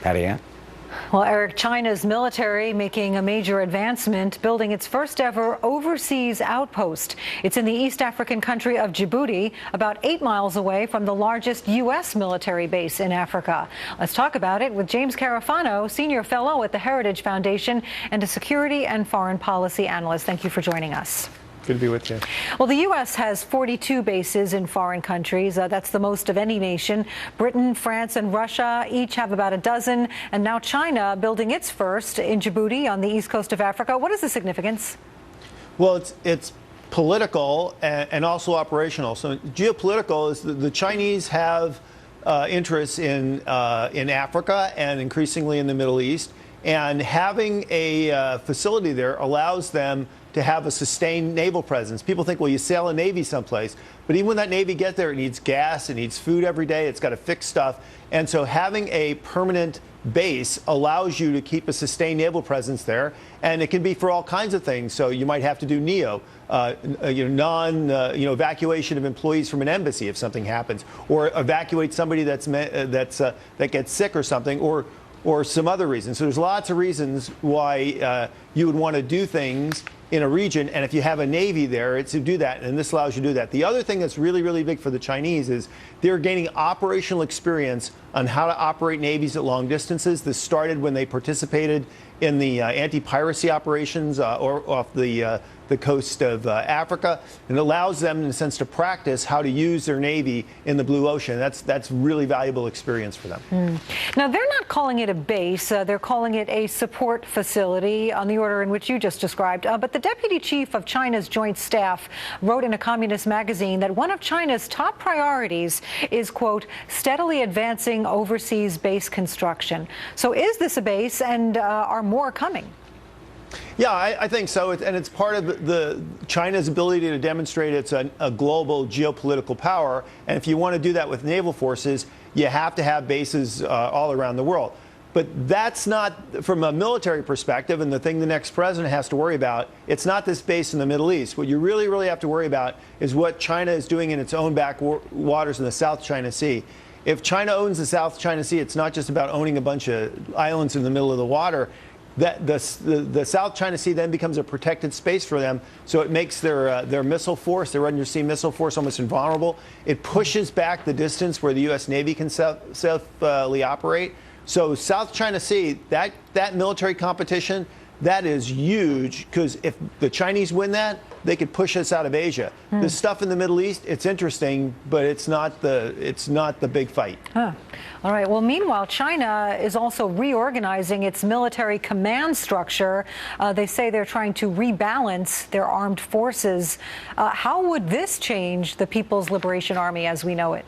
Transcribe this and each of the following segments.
Harringay. Well, Eric, China's military making a major advancement, building its first ever overseas outpost. It's in the East African country of Djibouti, about 8 miles away from the largest U.S. military base in Africa. Let's talk about it with James Carafano, Senior Fellow at the Heritage Foundation and a security and foreign policy analyst. Thank you for joining us. Good to be with you. Well, the U.S. has 42 bases in foreign countries. That's the most of any nation. Britain, France, and Russia each have about a dozen. And now China building its first in Djibouti on the east coast of Africa. What is the significance? Well, it's political and also operational. So geopolitical is the Chinese have interests in Africa and increasingly in the Middle East. And having a facility there allows them to have a sustained naval presence. People think, well, you sail a Navy someplace. But even when that Navy gets there, it needs gas, it needs food every day, it's got to fix stuff. And so having a permanent base allows you to keep a sustained naval presence there. And it can be for all kinds of things. So you might have to do NEO, evacuation of employees from an embassy if something happens, or evacuate somebody that gets sick or something, or some other reasons. So there's lots of reasons why you would want to do things in a region, and if you have a Navy there, it's to do that, and this allows you to do that. The other thing that's really, really big for the Chinese is they're gaining operational experience on how to operate navies at long distances. This started when they participated in the anti-piracy operations off the coast of Africa, and allows them, in a sense, to practice how to use their Navy in the blue ocean. That's really valuable experience for them. Now, they're not calling it a base. They're calling it a support facility on the order in which you just described. But the deputy chief of China's Joint Staff wrote in a communist magazine that one of China's top priorities is, quote, steadily advancing overseas base construction. So is this a base, and are more coming? Yeah, I think so, and it's part of China's ability to demonstrate it's a global geopolitical power. And if you want to do that with naval forces, you have to have bases all around the world. But that's not, from a military perspective, and the thing the next president has to worry about, it's not this base in the Middle East. What you really, really have to worry about is what China is doing in its own backwaters in the South China Sea. If China owns the South China Sea, it's not just about owning a bunch of islands in the middle of the water. The South China Sea then becomes a protected space for them, so it makes their missile force, their undersea missile force, almost invulnerable. It pushes back the distance where the U.S. Navy can safely operate. So South China Sea, that military competition, that is huge, because if the Chinese win that, they could push us out of Asia. The stuff in the Middle East, it's interesting, but it's not the big fight. Huh. All right. Well, meanwhile, China is also reorganizing its military command structure. They say they're trying to rebalance their armed forces. How would this change the People's Liberation Army as we know it?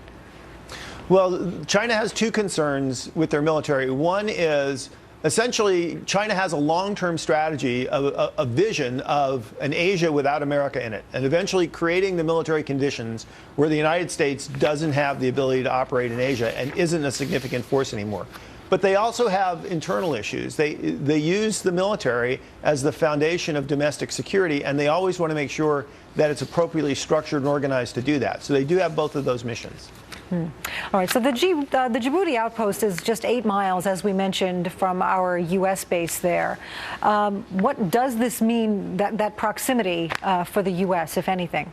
Well, China has two concerns with their military. One is, essentially, China has a long-term strategy, a vision of an Asia without America in it, and eventually creating the military conditions where the United States doesn't have the ability to operate in Asia and isn't a significant force anymore. But they also have internal issues. They use the military as the foundation of domestic security, and they always want to make sure that it's appropriately structured and organized to do that. So they do have both of those missions. All right, so the Djibouti outpost is just 8 miles, as we mentioned, from our U.S. base there. What does this mean, that proximity for the U.S., if anything?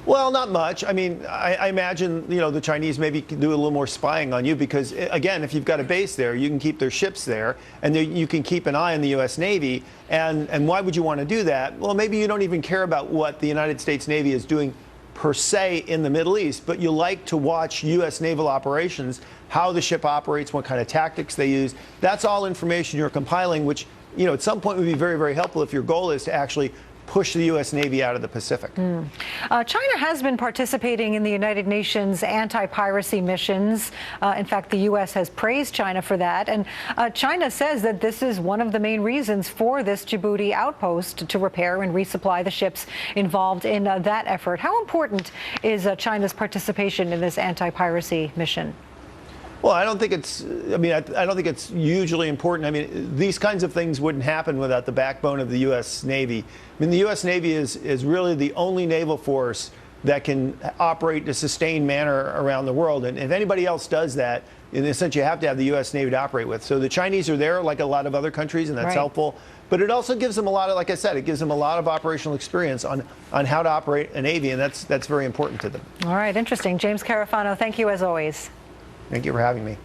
Well, not much. I mean, I imagine, the Chinese maybe can do a little more spying on you because, again, if you've got a base there, you can keep their ships there, and you can keep an eye on the U.S. Navy. And why would you want to do that? Well, maybe you don't even care about what the United States Navy is doing per se in the Middle East, but you like to watch U.S. naval operations, how the ship operates, what kind of tactics they use. That's all information you're compiling, which, at some point would be very, very helpful if your goal is to actually push the U.S. Navy out of the Pacific. China has been participating in the United Nations anti-piracy missions. In fact, the U.S. has praised China for that. And China says that this is one of the main reasons for this Djibouti outpost to repair and resupply the ships involved in that effort. How important is China's participation in this anti-piracy mission? Well, I don't think it's, I don't think it's hugely important. I mean, these kinds of things wouldn't happen without the backbone of the U.S. Navy. I mean, the U.S. Navy is really the only naval force that can operate in a sustained manner around the world. And if anybody else does that, in a sense, you have to have the U.S. Navy to operate with. So the Chinese are there like a lot of other countries, and that's right. helpful. But it also gives them a lot of, like I said, it gives them a lot of operational experience on how to operate a Navy, and that's very important to them. All right, interesting. James Carafano, thank you as always. Thank you for having me.